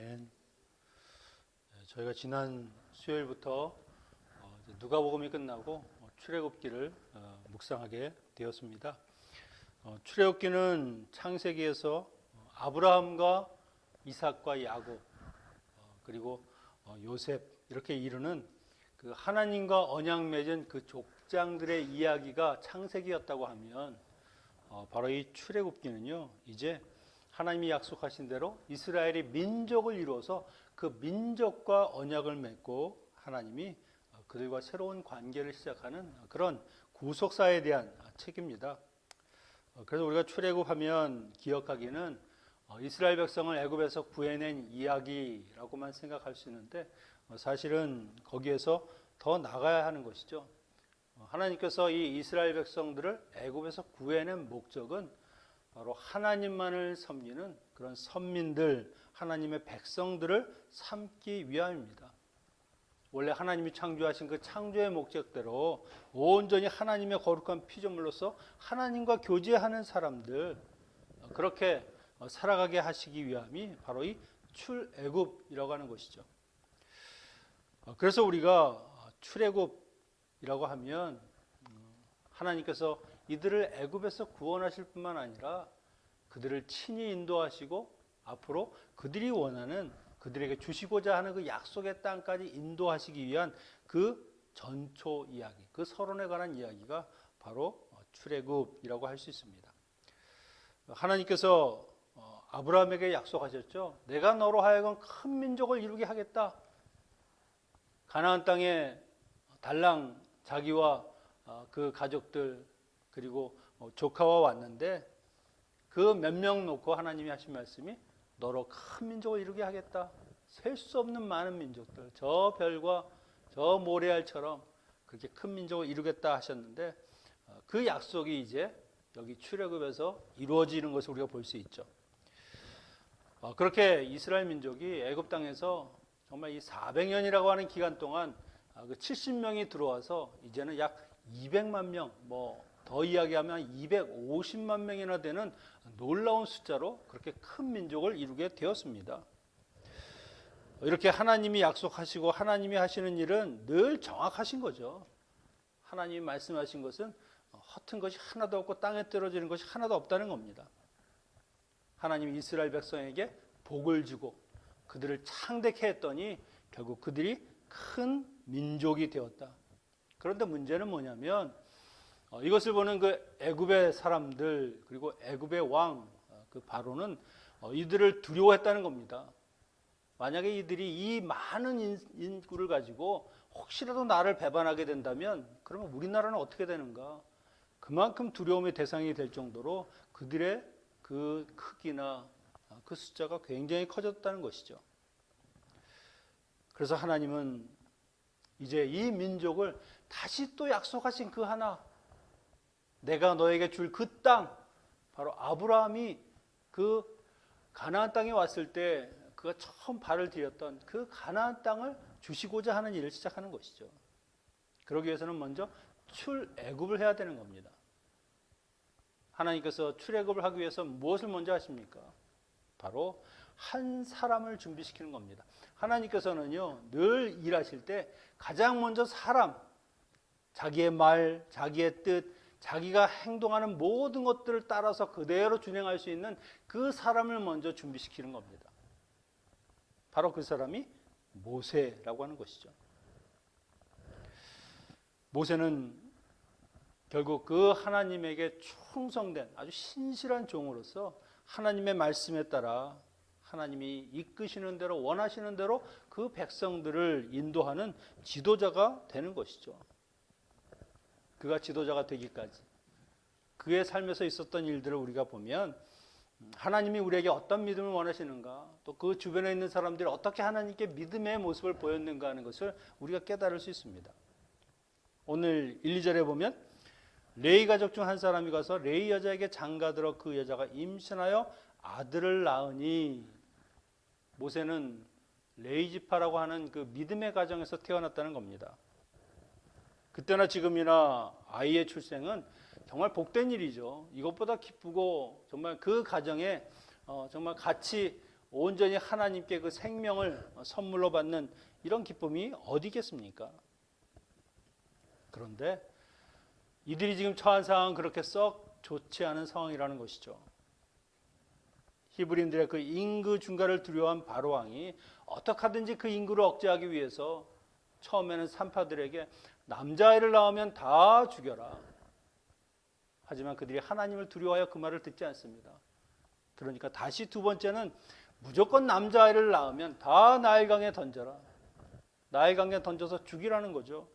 아멘. 저희가 지난 수요일부터 누가복음이 끝나고 출애굽기를 묵상하게 되었습니다. 출애굽기는 창세기에서 아브라함과 이삭과 야곱 그리고 요셉 이렇게 이르는 그 하나님과 언약 맺은 그 족장들의 이야기가 창세기였다고 하면 바로 이 출애굽기는요 이제 하나님이 약속하신 대로 이스라엘이 민족을 이루어서 그 민족과 언약을 맺고 하나님이 그들과 새로운 관계를 시작하는 그런 구속사에 대한 책입니다. 그래서 우리가 출애굽하면 기억하기는 이스라엘 백성을 애굽에서 구해낸 이야기라고만 생각할 수 있는데 사실은 거기에서 더 나가야 하는 것이죠. 하나님께서 이 이스라엘 백성들을 애굽에서 구해낸 목적은 바로 하나님만을 섬기는 그런 선민들, 하나님의 백성들을 삼기 위함입니다. 원래 하나님이 창조하신 그 창조의 목적대로 온전히 하나님의 거룩한 피조물로서 하나님과 교제하는 사람들, 그렇게 살아가게 하시기 위함이 바로 이 출애굽이라고 하는 것이죠. 그래서 우리가 출애굽이라고 하면 하나님께서 이들을 애굽에서 구원하실 뿐만 아니라 그들을 친히 인도하시고 앞으로 그들이 원하는 그들에게 주시고자 하는 그 약속의 땅까지 인도하시기 위한 그 전초 이야기, 그 서론에 관한 이야기가 바로 출애굽이라고 할 수 있습니다. 하나님께서 아브라함에게 약속하셨죠. 내가 너로 하여금 큰 민족을 이루게 하겠다. 가나안 땅에 달랑 자기와 그 가족들 그리고 조카와 왔는데 그 몇 명 놓고 하나님이 하신 말씀이 너로 큰 민족을 이루게 하겠다. 셀 수 없는 많은 민족들, 저 별과 저 모래알처럼 그렇게 큰 민족을 이루겠다 하셨는데 그 약속이 이제 여기 출애굽에서 이루어지는 것을 우리가 볼 수 있죠. 그렇게 이스라엘 민족이 애굽 땅에서 정말 이 400년이라고 하는 기간 동안 그 70명이 들어와서 이제는 약 200만 명, 더 이야기하면 250만 명이나 되는 놀라운 숫자로 그렇게 큰 민족을 이루게 되었습니다. 이렇게 하나님이 약속하시고 하나님이 하시는 일은 늘 정확하신 거죠. 하나님이 말씀하신 것은 허튼 것이 하나도 없고 땅에 떨어지는 것이 하나도 없다는 겁니다. 하나님이 이스라엘 백성에게 복을 주고 그들을 창대케 했더니 결국 그들이 큰 민족이 되었다. 그런데 문제는 뭐냐면 이것을 보는 그 애굽의 사람들 그리고 애굽의 왕 그 바로는 이들을 두려워했다는 겁니다. 만약에 이들이 이 많은 인구를 가지고 혹시라도 나를 배반하게 된다면 그러면 우리나라는 어떻게 되는가? 그만큼 두려움의 대상이 될 정도로 그들의 그 크기나 그 숫자가 굉장히 커졌다는 것이죠. 그래서 하나님은 이제 이 민족을 다시 또 약속하신 그 하나, 내가 너에게 줄 그 땅, 바로 아브라함이 그 가나안 땅에 왔을 때 그가 처음 발을 들였던 그 가나안 땅을 주시고자 하는 일을 시작하는 것이죠. 그러기 위해서는 먼저 출애굽을 해야 되는 겁니다. 하나님께서 출애굽을 하기 위해서 무엇을 먼저 하십니까? 바로 한 사람을 준비시키는 겁니다. 하나님께서는요 늘 일하실 때 가장 먼저 사람, 자기의 말, 자기의 뜻, 자기가 행동하는 모든 것들을 따라서 그대로 준행할 수 있는 그 사람을 먼저 준비시키는 겁니다. 바로 그 사람이 모세라고 하는 것이죠. 모세는 결국 그 하나님에게 충성된 아주 신실한 종으로서 하나님의 말씀에 따라 하나님이 이끄시는 대로 원하시는 대로 그 백성들을 인도하는 지도자가 되는 것이죠. 그가 지도자가 되기까지 그의 삶에서 있었던 일들을 우리가 보면 하나님이 우리에게 어떤 믿음을 원하시는가, 또 그 주변에 있는 사람들이 어떻게 하나님께 믿음의 모습을 보였는가 하는 것을 우리가 깨달을 수 있습니다. 오늘 1, 2절에 보면 레위 가족 중 한 사람이 가서 레위 여자에게 장가들어 그 여자가 임신하여 아들을 낳으니, 모세는 레위 지파라고 하는 그 믿음의 가정에서 태어났다는 겁니다. 그때나 지금이나 아이의 출생은 정말 복된 일이죠. 이것보다 기쁘고 정말 그 가정에 정말 같이 온전히 하나님께 그 생명을 선물로 받는 이런 기쁨이 어디 있겠습니까? 그런데 이들이 지금 처한 상황은 그렇게 썩 좋지 않은 상황이라는 것이죠. 히브리인들의 그 인구 증가를 두려워한 바로 왕이 어떻게 하든지 그 인구를 억제하기 위해서 처음에는 산파들에게 남자아이를 낳으면 다 죽여라. 하지만 그들이 하나님을 두려워하여 그 말을 듣지 않습니다. 그러니까 다시 두 번째는 무조건 남자아이를 낳으면 다 나일강에 던져라. 나일강에 던져서 죽이라는 거죠.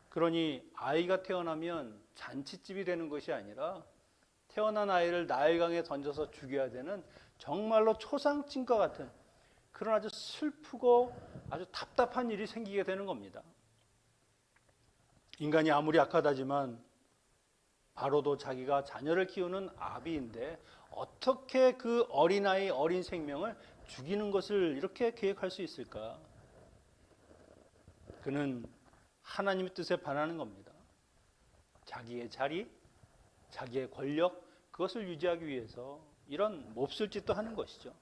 그러니 아이가 태어나면 잔치집이 되는 것이 아니라 태어난 아이를 나일강에 던져서 죽여야 되는 정말로 초상집과 같은 그런 아주 슬프고 아주 답답한 일이 생기게 되는 겁니다. 인간이 아무리 악하다지만 바로도 자기가 자녀를 키우는 아비인데 어떻게 그 어린아이, 어린 생명을 죽이는 것을 이렇게 계획할 수 있을까? 그는 하나님의 뜻에 반하는 겁니다. 자기의 자리, 자기의 권력, 그것을 유지하기 위해서 이런 몹쓸 짓도 하는 것이죠.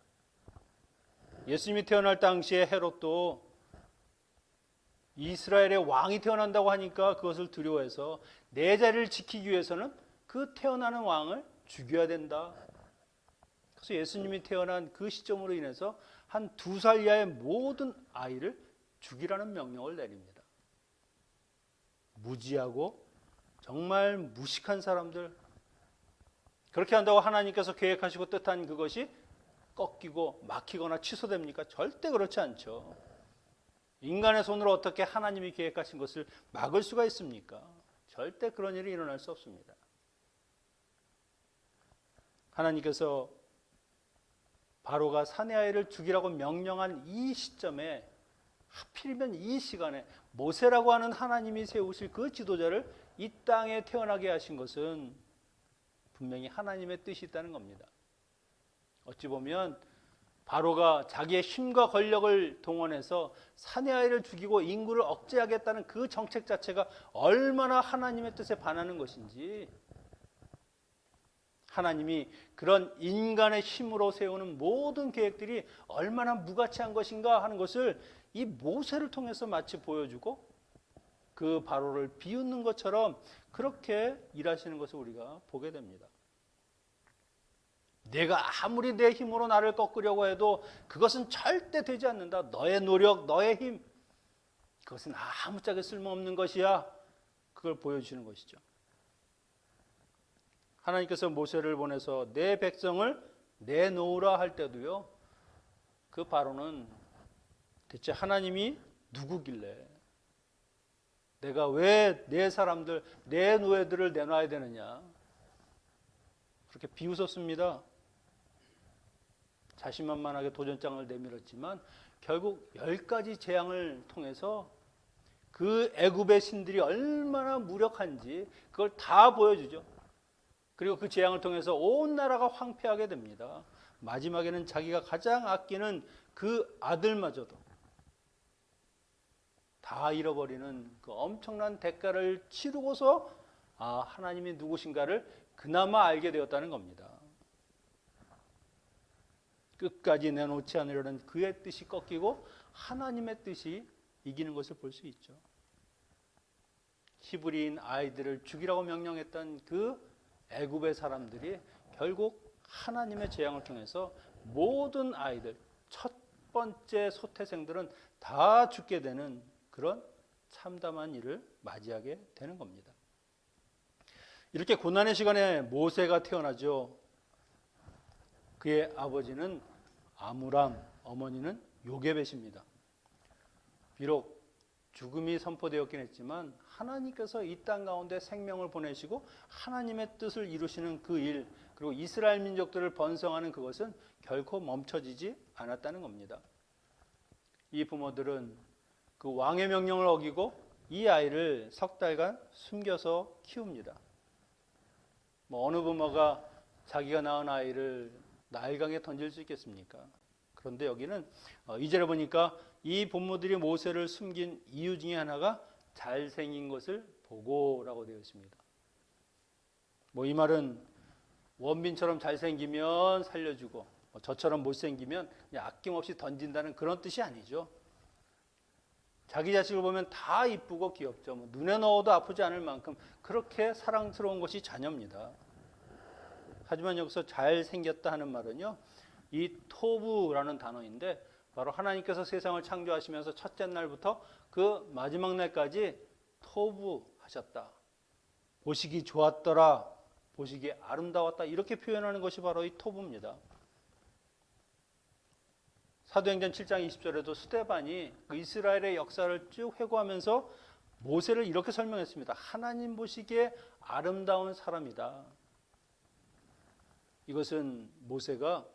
예수님이 태어날 당시에 헤롯도 이스라엘의 왕이 태어난다고 하니까 그것을 두려워해서 내 자리를 지키기 위해서는 그 태어나는 왕을 죽여야 된다. 그래서 예수님이 태어난 그 시점으로 인해서 한 2살 이하의 모든 아이를 죽이라는 명령을 내립니다. 무지하고 정말 무식한 사람들, 그렇게 한다고 하나님께서 계획하시고 뜻한 그것이 꺾이고 막히거나 취소됩니까? 절대 그렇지 않죠. 인간의 손으로 어떻게 하나님이 계획하신 것을 막을 수가 있습니까? 절대 그런 일이 일어날 수 없습니다. 하나님께서 바로가 사내 아이를 죽이라고 명령한 이 시점에 하필이면 이 시간에 모세라고 하는 하나님이 세우실 그 지도자를 이 땅에 태어나게 하신 것은 분명히 하나님의 뜻이 있다는 겁니다. 어찌 보면 바로가 자기의 힘과 권력을 동원해서 사내 아이를 죽이고 인구를 억제하겠다는 그 정책 자체가 얼마나 하나님의 뜻에 반하는 것인지, 하나님이 그런 인간의 힘으로 세우는 모든 계획들이 얼마나 무가치한 것인가 하는 것을 이 모세를 통해서 마치 보여주고 그 바로를 비웃는 것처럼 그렇게 일하시는 것을 우리가 보게 됩니다. 내가 아무리 내 힘으로 나를 꺾으려고 해도 그것은 절대 되지 않는다. 너의 노력, 너의 힘, 그것은 아무짝에 쓸모없는 것이야. 그걸 보여주시는 것이죠. 하나님께서 모세를 보내서 내 백성을 내놓으라 할 때도요, 그 바로는 대체 하나님이 누구길래 내가 왜 내 사람들, 내 노예들을 내놔야 되느냐, 그렇게 비웃었습니다. 자신만만하게 도전장을 내밀었지만 결국 10가지 재앙을 통해서 그 애굽의 신들이 얼마나 무력한지 그걸 다 보여주죠. 그리고 그 재앙을 통해서 온 나라가 황폐하게 됩니다. 마지막에는 자기가 가장 아끼는 그 아들마저도 다 잃어버리는 그 엄청난 대가를 치르고서 하나님이 누구신가를 그나마 알게 되었다는 겁니다. 끝까지 내놓지 않으려는 그의 뜻이 꺾이고 하나님의 뜻이 이기는 것을 볼 수 있죠. 히브리인 아이들을 죽이라고 명령했던 그 애굽의 사람들이 결국 하나님의 재앙을 통해서 모든 아이들, 첫 번째 소태생들은 다 죽게 되는 그런 참담한 일을 맞이하게 되는 겁니다. 이렇게 고난의 시간에 모세가 태어나죠. 그의 아버지는 아므람, 어머니는 요게벳입니다. 비록 죽음이 선포되었긴 했지만 하나님께서 이 땅 가운데 생명을 보내시고 하나님의 뜻을 이루시는 그 일, 그리고 이스라엘 민족들을 번성하는 그것은 결코 멈춰지지 않았다는 겁니다. 이 부모들은 그 왕의 명령을 어기고 이 아이를 석 달간 숨겨서 키웁니다. 어느 부모가 자기가 낳은 아이를 나일강에 던질 수 있겠습니까? 그런데 여기는 2절에 보니까 이 부모들이 모세를 숨긴 이유 중에 하나가 잘생긴 것을 보고라고 되어 있습니다. 이 말은 원빈처럼 잘생기면 살려주고 저처럼 못생기면 그냥 아낌없이 던진다는 그런 뜻이 아니죠. 자기 자식을 보면 다 이쁘고 귀엽죠. 눈에 넣어도 아프지 않을 만큼 그렇게 사랑스러운 것이 자녀입니다. 하지만 여기서 잘생겼다 하는 말은요, 이 토부라는 단어인데 바로 하나님께서 세상을 창조하시면서 첫째 날부터 그 마지막 날까지 토부하셨다. 보시기 좋았더라. 보시기에 아름다웠다. 이렇게 표현하는 것이 바로 이 토부입니다. 사도행전 7장 20절에도 스데반이 그 이스라엘의 역사를 쭉 회고하면서 모세를 이렇게 설명했습니다. 하나님 보시기에 아름다운 사람이다. 이것은 모세가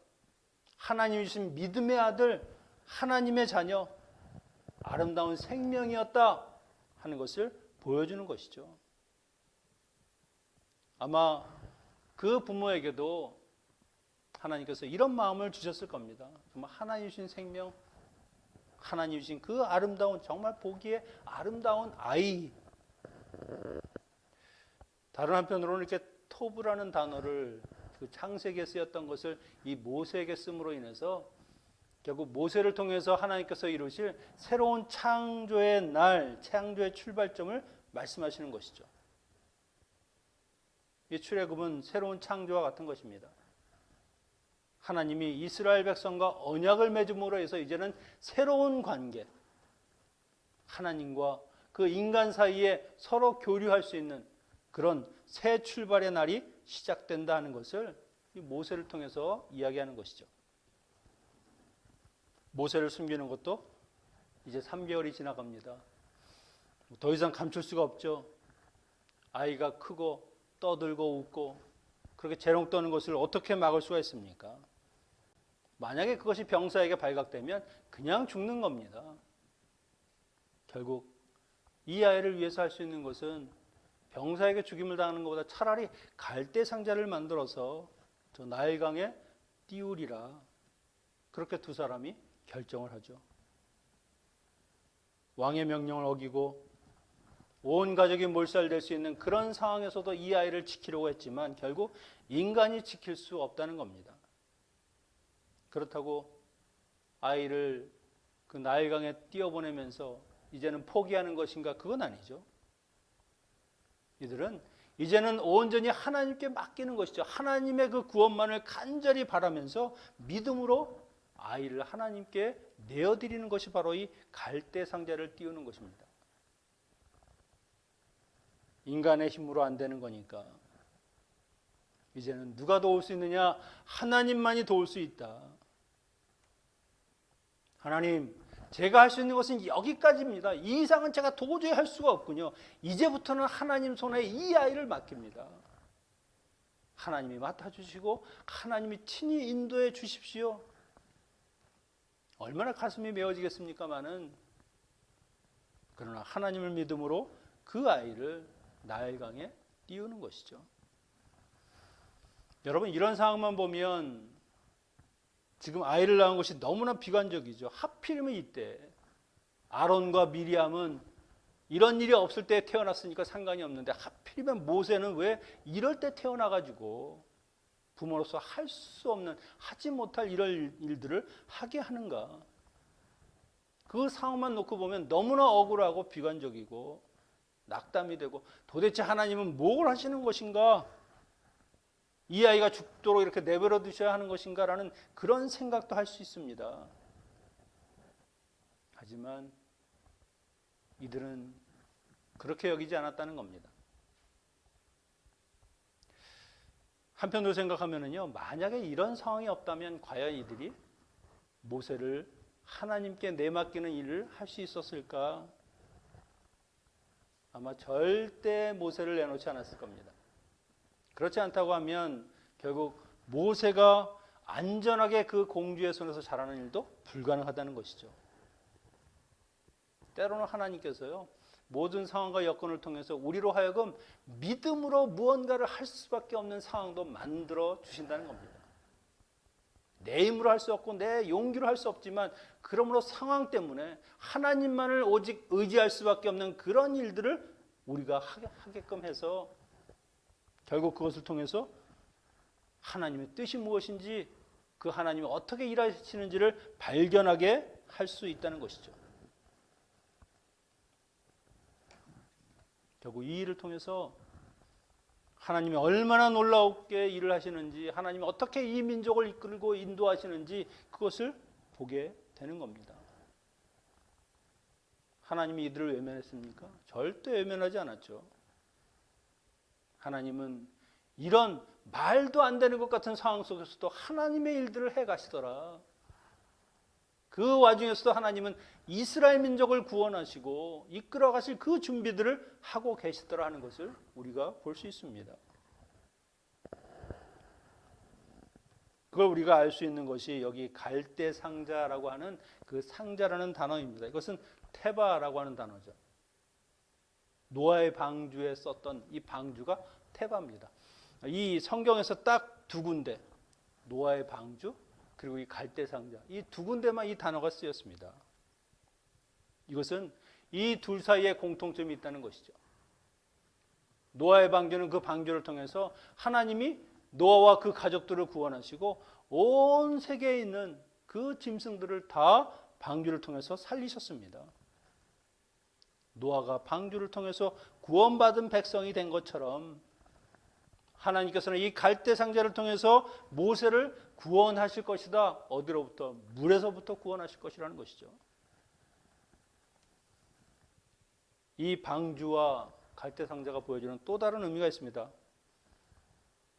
하나님이 주신 믿음의 아들, 하나님의 자녀, 아름다운 생명이었다 하는 것을 보여주는 것이죠. 아마 그 부모에게도 하나님께서 이런 마음을 주셨을 겁니다. 정말 하나님 주신 생명, 하나님 주신 그 아름다운, 정말 보기에 아름다운 아이. 다른 한편으로는 이렇게 토브라는 단어를 그 창세기에 쓰였던 것을 이 모세에게 씀으로 인해서 결국 모세를 통해서 하나님께서 이루실 새로운 창조의 날, 창조의 출발점을 말씀하시는 것이죠. 이 출애굽은 새로운 창조와 같은 것입니다. 하나님이 이스라엘 백성과 언약을 맺음으로 해서 이제는 새로운 관계, 하나님과 그 인간 사이에 서로 교류할 수 있는 그런 새 출발의 날이 시작된다 하는 것을 이 모세를 통해서 이야기하는 것이죠. 모세를 숨기는 것도 이제 3개월이 지나갑니다. 더 이상 감출 수가 없죠. 아이가 크고 떠들고 웃고 그렇게 재롱 떠는 것을 어떻게 막을 수가 있습니까? 만약에 그것이 병사에게 발각되면 그냥 죽는 겁니다. 결국 이 아이를 위해서 할 수 있는 것은 병사에게 죽임을 당하는 것보다 차라리 갈대 상자를 만들어서 저 나일강에 띄우리라. 그렇게 두 사람이 결정을 하죠. 왕의 명령을 어기고 온 가족이 몰살될 수 있는 그런 상황에서도 이 아이를 지키려고 했지만 결국 인간이 지킬 수 없다는 겁니다. 그렇다고 아이를 그 나일강에 띄워보내면서 이제는 포기하는 것인가? 그건 아니죠. 이들은 이제는 온전히 하나님께 맡기는 것이죠. 하나님의 그 구원만을 간절히 바라면서 믿음으로 아이를 하나님께 내어드리는 것이 바로 이 갈대 상자를 띄우는 것입니다. 인간의 힘으로 안 되는 거니까 이제는 누가 도울 수 있느냐? 하나님만이 도울 수 있다. 하나님, 제가 할 수 있는 것은 여기까지입니다. 이 이상은 제가 도저히 할 수가 없군요. 이제부터는 하나님 손에 이 아이를 맡깁니다. 하나님이 맡아주시고 하나님이 친히 인도해 주십시오. 얼마나 가슴이 메어지겠습니까마는 그러나 하나님을 믿음으로 그 아이를 나일강에 띄우는 것이죠. 여러분, 이런 상황만 보면 지금 아이를 낳은 것이 너무나 비관적이죠. 하필이면 이때 아론과 미리암은 이런 일이 없을 때 태어났으니까 상관이 없는데 하필이면 모세는 왜 이럴 때 태어나가지고 부모로서 할 수 없는, 하지 못할 이런 일들을 하게 하는가. 그 상황만 놓고 보면 너무나 억울하고 비관적이고 낙담이 되고 도대체 하나님은 뭘 하시는 것인가? 이 아이가 죽도록 이렇게 내버려 두셔야 하는 것인가라는 그런 생각도 할 수 있습니다. 하지만 이들은 그렇게 여기지 않았다는 겁니다. 한편으로 생각하면요, 만약에 이런 상황이 없다면 과연 이들이 모세를 하나님께 내맡기는 일을 할 수 있었을까? 아마 절대 모세를 내놓지 않았을 겁니다. 그렇지 않다고 하면 결국 모세가 안전하게 그 공주의 손에서 자라는 일도 불가능하다는 것이죠. 때로는 하나님께서요, 모든 상황과 여건을 통해서 우리로 하여금 믿음으로 무언가를 할 수밖에 없는 상황도 만들어 주신다는 겁니다. 내 힘으로 할 수 없고 내 용기로 할 수 없지만 그러므로 상황 때문에 하나님만을 오직 의지할 수밖에 없는 그런 일들을 우리가 하게끔 해서 결국 그것을 통해서 하나님의 뜻이 무엇인지 그 하나님이 어떻게 일하시는지를 발견하게 할 수 있다는 것이죠. 결국 이 일을 통해서 하나님이 얼마나 놀라웠게 일을 하시는지, 하나님이 어떻게 이 민족을 이끌고 인도하시는지 그것을 보게 되는 겁니다. 하나님이 이들을 외면했습니까? 절대 외면하지 않았죠. 하나님은 이런 말도 안 되는 것 같은 상황 속에서도 하나님의 일들을 해가시더라. 그 와중에서도 하나님은 이스라엘 민족을 구원하시고 이끌어 가실 그 준비들을 하고 계시더라 하는 것을 우리가 볼 수 있습니다. 그걸 우리가 알 수 있는 것이 여기 갈대 상자라고 하는 그 상자라는 단어입니다. 이것은 테바라고 하는 단어죠. 노아의 방주에 썼던 이 방주가 테바입니다. 이 성경에서 딱 두 군데, 노아의 방주 그리고 이 갈대 상자, 이 두 군데만 이 단어가 쓰였습니다. 이것은 이 둘 사이에 공통점이 있다는 것이죠. 노아의 방주는 그 방주를 통해서 하나님이 노아와 그 가족들을 구원하시고 온 세계에 있는 그 짐승들을 다 방주를 통해서 살리셨습니다. 노아가 방주를 통해서 구원받은 백성이 된 것처럼 하나님께서는 이 갈대 상자를 통해서 모세를 구원하실 것이다. 어디로부터? 물에서부터 구원하실 것이라는 것이죠. 이 방주와 갈대 상자가 보여주는 또 다른 의미가 있습니다.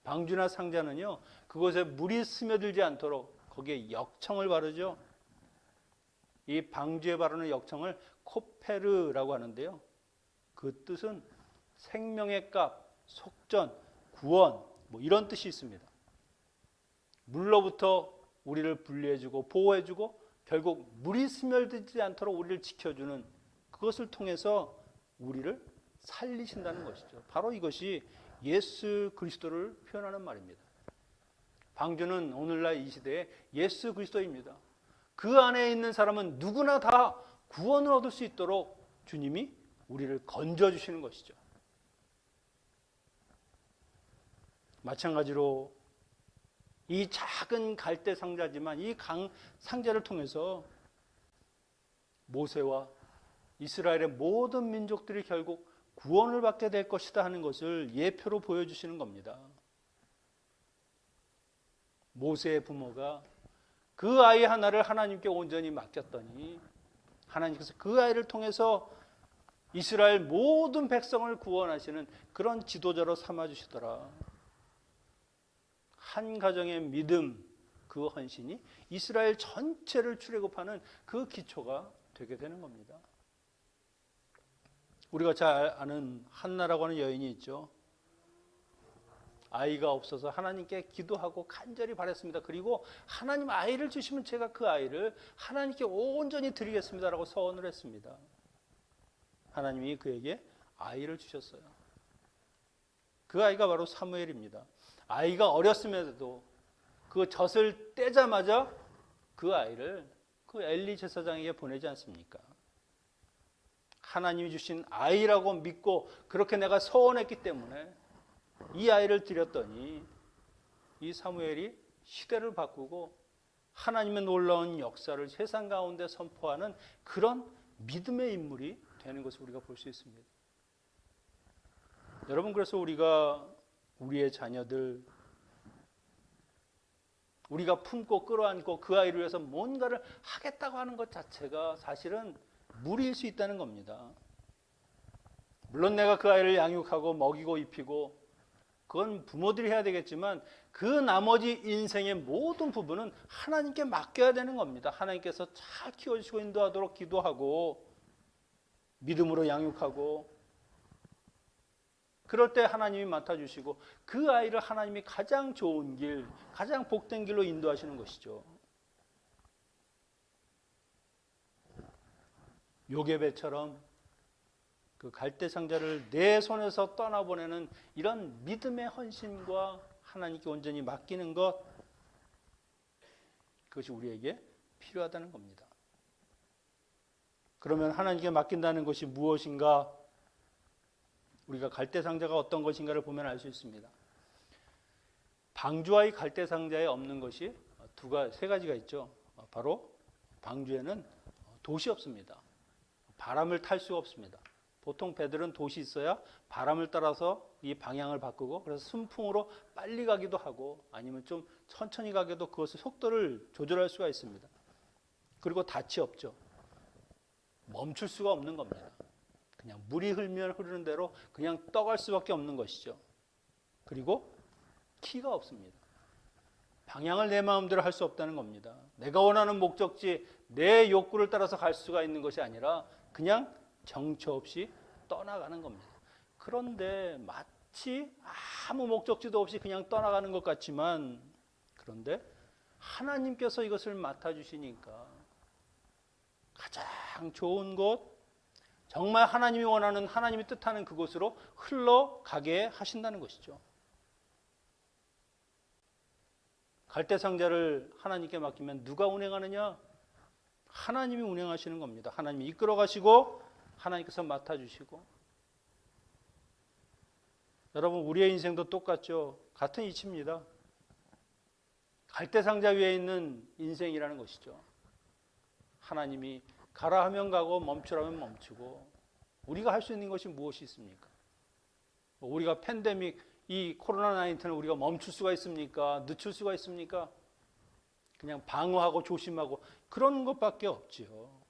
방주나 상자는요, 그곳에 물이 스며들지 않도록 거기에 역청을 바르죠. 이 방주에 바르는 역청을 코페르라고 하는데요. 그 뜻은 생명의 값, 속전, 구원, 뭐 이런 뜻이 있습니다. 물로부터 우리를 분리해주고 보호해주고 결국 물이 스며들지 않도록 우리를 지켜주는 그것을 통해서 우리를 살리신다는 것이죠. 바로 이것이 예수 그리스도를 표현하는 말입니다. 방주는 오늘날 이 시대에 예수 그리스도입니다. 그 안에 있는 사람은 누구나 다 구원을 얻을 수 있도록 주님이 우리를 건져주시는 것이죠. 마찬가지로 이 작은 갈대 상자지만 이 상자를 통해서 모세와 이스라엘의 모든 민족들이 결국 구원을 받게 될 것이다 하는 것을 예표로 보여주시는 겁니다. 모세의 부모가 그 아이 하나를 하나님께 온전히 맡겼더니 하나님께서 그 아이를 통해서 이스라엘 모든 백성을 구원하시는 그런 지도자로 삼아주시더라. 한 가정의 믿음, 그 헌신이 이스라엘 전체를 출애굽하는 그 기초가 되게 되는 겁니다. 우리가 잘 아는 한나라고 하는 여인이 있죠. 아이가 없어서 하나님께 기도하고 간절히 바랬습니다. 그리고 하나님 아이를 주시면 제가 그 아이를 하나님께 온전히 드리겠습니다라고 서원을 했습니다. 하나님이 그에게 아이를 주셨어요. 그 아이가 바로 사무엘입니다. 아이가 어렸음에도 그 젖을 떼자마자 그 아이를 그 엘리 제사장에게 보내지 않습니까? 하나님이 주신 아이라고 믿고 그렇게 내가 서원했기 때문에 이 아이를 드렸더니 이 사무엘이 시대를 바꾸고 하나님의 놀라운 역사를 세상 가운데 선포하는 그런 믿음의 인물이 되는 것을 우리가 볼 수 있습니다. 여러분, 그래서 우리가 우리의 자녀들, 우리가 품고 끌어안고 그 아이를 위해서 뭔가를 하겠다고 하는 것 자체가 사실은 무리일 수 있다는 겁니다. 물론 내가 그 아이를 양육하고 먹이고 입히고 그건 부모들이 해야 되겠지만 그 나머지 인생의 모든 부분은 하나님께 맡겨야 되는 겁니다. 하나님께서 잘 키워주시고 인도하도록 기도하고 믿음으로 양육하고 그럴 때 하나님이 맡아주시고 그 아이를 하나님이 가장 좋은 길, 가장 복된 길로 인도하시는 것이죠. 요게벳처럼 그 갈대 상자를 내 손에서 떠나보내는 이런 믿음의 헌신과 하나님께 온전히 맡기는 것, 그것이 우리에게 필요하다는 겁니다. 그러면 하나님께 맡긴다는 것이 무엇인가? 우리가 갈대 상자가 어떤 것인가를 보면 알 수 있습니다. 방주와 이 갈대 상자에 없는 것이 세 가지가 있죠. 바로 방주에는 돛이 없습니다. 바람을 탈 수가 없습니다. 보통 배들은 돛이 있어야 바람을 따라서 이 방향을 바꾸고, 그래서 순풍으로 빨리 가기도 하고 아니면 좀 천천히 가기도 그것의 속도를 조절할 수가 있습니다. 그리고 닻이 없죠. 멈출 수가 없는 겁니다. 그냥 물이 흐르면 흐르는 대로 그냥 떠갈 수밖에 없는 것이죠. 그리고 키가 없습니다. 방향을 내 마음대로 할 수 없다는 겁니다. 내가 원하는 목적지, 내 욕구를 따라서 갈 수가 있는 것이 아니라 그냥 정처 없이 떠나가는 겁니다. 그런데 마치 아무 목적지도 없이 그냥 떠나가는 것 같지만, 그런데 하나님께서 이것을 맡아주시니까 가장 좋은 곳, 정말 하나님이 원하는, 하나님이 뜻하는 그곳으로 흘러가게 하신다는 것이죠. 갈대상자를 하나님께 맡기면 누가 운행하느냐? 하나님이 운행하시는 겁니다. 하나님이 이끌어 가시고 하나님께서 맡아주시고. 여러분, 우리의 인생도 똑같죠. 같은 이치입니다. 갈대상자 위에 있는 인생이라는 것이죠. 하나님이 가라 하면 가고 멈추라면 멈추고. 우리가 할 수 있는 것이 무엇이 있습니까? 우리가 팬데믹, 이 코로나19를 우리가 멈출 수가 있습니까? 늦출 수가 있습니까? 그냥 방어하고 조심하고 그런 것밖에 없지요.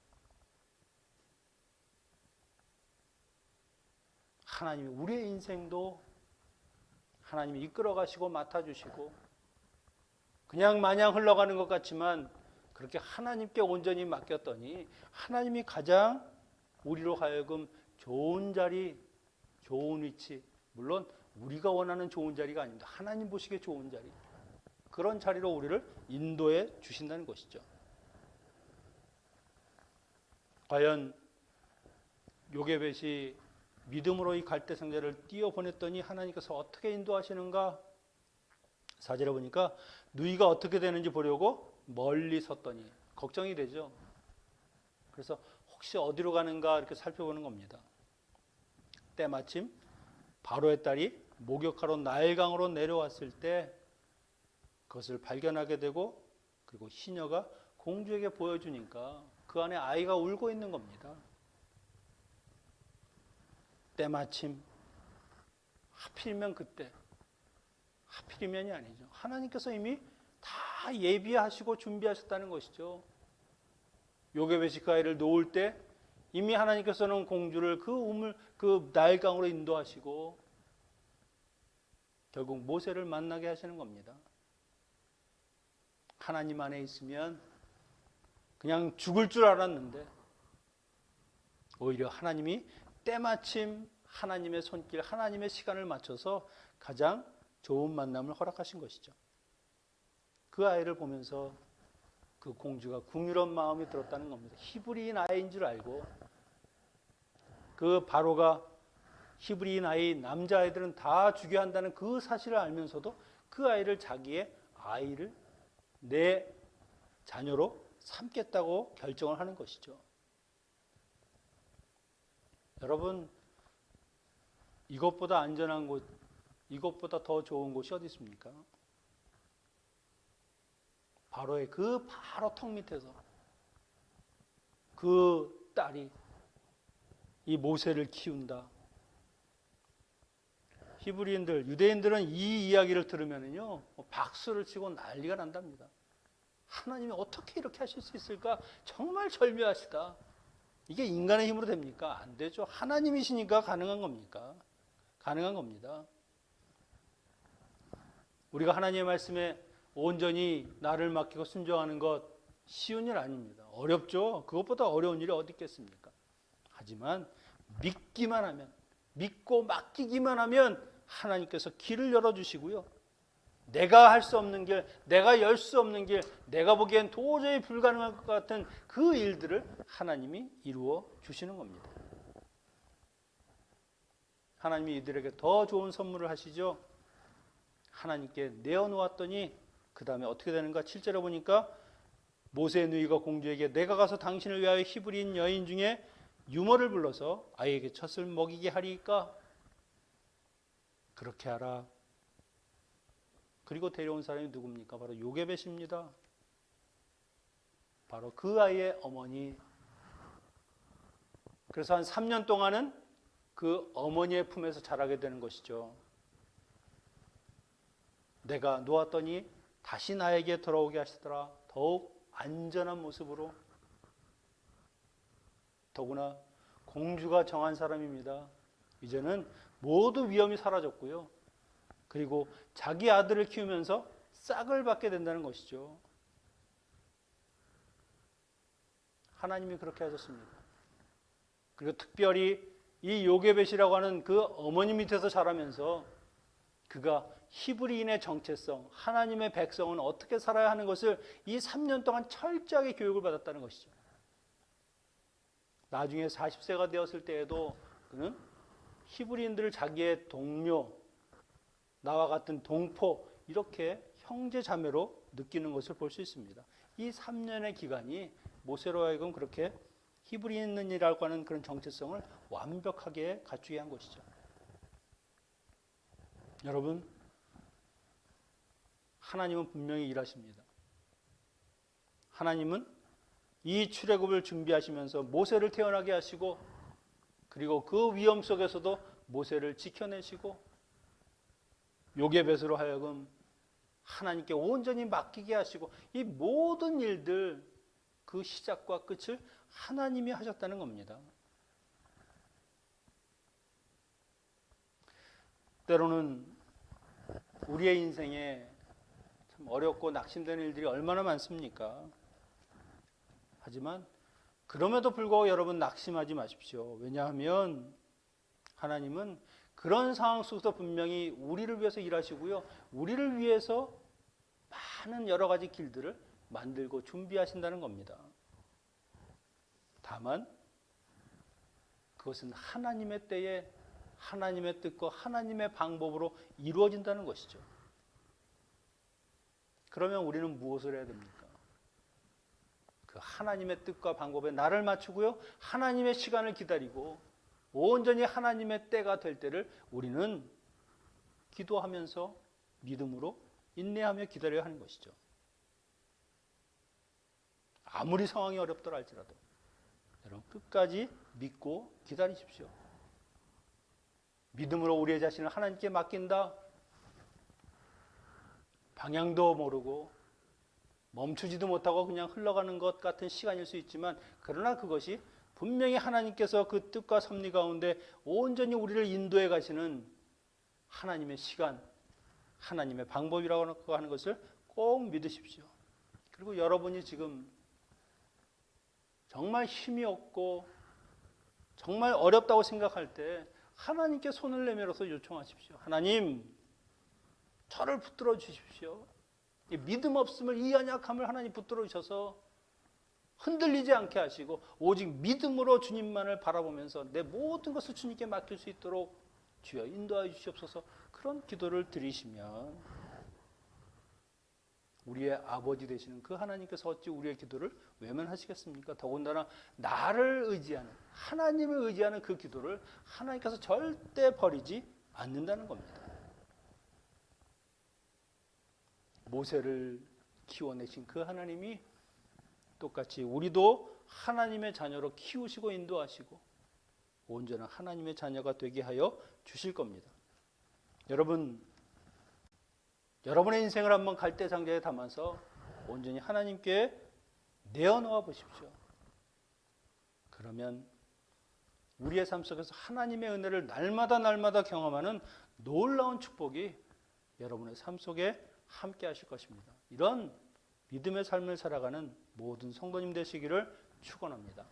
하나님이 우리의 인생도 하나님이 이끌어 가시고 맡아주시고, 그냥 마냥 흘러가는 것 같지만 그렇게 하나님께 온전히 맡겼더니 하나님이 가장 우리로 하여금 좋은 자리, 좋은 위치, 물론 우리가 원하는 좋은 자리가 아닙니다. 하나님 보시기에 좋은 자리, 그런 자리로 우리를 인도해 주신다는 것이죠. 과연 요게벳이 믿음으로 이 갈대상자를 띄워보냈더니 하나님께서 어떻게 인도하시는가? 4절에 보니까 누이가 어떻게 되는지 보려고 멀리 섰더니, 걱정이 되죠. 그래서 혹시 어디로 가는가 이렇게 살펴보는 겁니다. 때마침 바로의 딸이 목욕하러 나일강으로 내려왔을 때 그것을 발견하게 되고, 그리고 시녀가 공주에게 보여주니까 그 안에 아이가 울고 있는 겁니다. 때마침, 하필이면 그때, 하필이면이 아니죠. 하나님께서 이미 다 예비하시고 준비하셨다는 것이죠. 요게벳이 그 아이를 놓을 때 이미 하나님께서는 공주를 그 나일강으로 인도하시고 결국 모세를 만나게 하시는 겁니다. 하나님 안에 있으면 그냥 죽을 줄 알았는데 오히려 하나님이 때마침 하나님의 손길, 하나님의 시간을 맞춰서 가장 좋은 만남을 허락하신 것이죠. 그 아이를 보면서 그 공주가 궁유로운 마음이 들었다는 겁니다. 히브리인 아이인 줄 알고, 그 바로가 히브리인 아이, 남자아이들은 다 죽여야 한다는 그 사실을 알면서도 그 아이를 자기의 아이를 내 자녀로 삼겠다고 결정을 하는 것이죠. 여러분, 이것보다 안전한 곳, 이것보다 더 좋은 곳이 어디 있습니까? 바로의 그 바로 턱 밑에서 그 딸이 이 모세를 키운다. 히브리인들, 유대인들은 이 이야기를 들으면요 박수를 치고 난리가 난답니다. 하나님이 어떻게 이렇게 하실 수 있을까? 정말 절묘하시다. 이게 인간의 힘으로 됩니까? 안 되죠. 하나님이시니까 가능한 겁니까? 가능한 겁니다. 우리가 하나님의 말씀에 온전히 나를 맡기고 순종하는 것 쉬운 일 아닙니다. 어렵죠. 그것보다 어려운 일이 어디 있겠습니까? 하지만 믿기만 하면, 믿고 맡기기만 하면 하나님께서 길을 열어주시고요. 내가 할 수 없는 길, 내가 열 수 없는 길, 내가 보기엔 도저히 불가능할 것 같은 그 일들을 하나님이 이루어 주시는 겁니다. 하나님이 이들에게 더 좋은 선물을 하시죠. 하나님께 내어놓았더니 그 다음에 어떻게 되는가? 7절에 보니까 모세의 누이가 공주에게 내가 가서 당신을 위하여 히브리인 여인 중에 유모를 불러서 아이에게 젖을 먹이게 하리까? 그렇게 하라. 그리고 데려온 사람이 누굽니까? 바로 요게벳입니다. 바로 그 아이의 어머니. 그래서 한 3년 동안은 그 어머니의 품에서 자라게 되는 것이죠. 내가 놓았더니 다시 나에게 돌아오게 하시더라. 더욱 안전한 모습으로. 더구나 공주가 정한 사람입니다. 이제는 모두 위험이 사라졌고요. 그리고 자기 아들을 키우면서 싹을 받게 된다는 것이죠. 하나님이 그렇게 하셨습니다. 그리고 특별히 이 요게벳이라고 하는 그 어머니 밑에서 자라면서 그가 히브리인의 정체성, 하나님의 백성은 어떻게 살아야 하는 것을 이 3년 동안 철저하게 교육을 받았다는 것이죠. 나중에 40세가 되었을 때에도 그는 히브리인들을 자기의 동료, 나와 같은 동포, 이렇게 형제 자매로 느끼는 것을 볼 수 있습니다. 이 3년의 기간이 모세로 하여금 그렇게 히브리인이라고 하는 그런 정체성을 완벽하게 갖추게 한 것이죠. 여러분, 하나님은 분명히 일하십니다. 하나님은 이 출애굽을 준비하시면서 모세를 태어나게 하시고, 그리고 그 위험 속에서도 모세를 지켜내시고, 요게벳으로 하여금 하나님께 온전히 맡기게 하시고, 이 모든 일들 그 시작과 끝을 하나님이 하셨다는 겁니다. 때로는 우리의 인생에 참 어렵고 낙심되는 일들이 얼마나 많습니까? 하지만 그럼에도 불구하고 여러분 낙심하지 마십시오. 왜냐하면 하나님은 그런 상황 속에서 분명히 우리를 위해서 일하시고요. 우리를 위해서 많은 여러 가지 길들을 만들고 준비하신다는 겁니다. 다만 그것은 하나님의 때에 하나님의 뜻과 하나님의 방법으로 이루어진다는 것이죠. 그러면 우리는 무엇을 해야 됩니까? 그 하나님의 뜻과 방법에 나를 맞추고요. 하나님의 시간을 기다리고 온전히 하나님의 때가 될 때를 우리는 기도하면서 믿음으로 인내하며 기다려야 하는 것이죠. 아무리 상황이 어렵더라 할지라도 여러분 끝까지 믿고 기다리십시오. 믿음으로 우리의 자신을 하나님께 맡긴다. 방향도 모르고 멈추지도 못하고 그냥 흘러가는 것 같은 시간일 수 있지만, 그러나 그것이 분명히 하나님께서 그 뜻과 섭리 가운데 온전히 우리를 인도해 가시는 하나님의 시간, 하나님의 방법이라고 하는 것을 꼭 믿으십시오. 그리고 여러분이 지금 정말 힘이 없고 정말 어렵다고 생각할 때 하나님께 손을 내밀어서 요청하십시오. 하나님, 저를 붙들어 주십시오. 이 믿음 없음을, 이 연약함을 하나님 붙들어 주셔서 흔들리지 않게 하시고 오직 믿음으로 주님만을 바라보면서 내 모든 것을 주님께 맡길 수 있도록 주여 인도하여 주시옵소서. 그런 기도를 드리시면 우리의 아버지 되시는 그 하나님께서 어찌 우리의 기도를 외면하시겠습니까? 더군다나 나를 의지하는, 하나님을 의지하는 그 기도를 하나님께서 절대 버리지 않는다는 겁니다. 모세를 키워내신 그 하나님이 똑같이 우리도 하나님의 자녀로 키우시고 인도하시고 온전한 하나님의 자녀가 되게 하여 주실 겁니다. 여러분, 여러분의 인생을 한번 갈대상자에 담아서 온전히 하나님께 내어놓아 보십시오. 그러면 우리의 삶 속에서 하나님의 은혜를 날마다 경험하는 놀라운 축복이 여러분의 삶 속에 함께 하실 것입니다. 이런 믿음의 삶을 살아가는 모든 성도님 되시기를 축원합니다.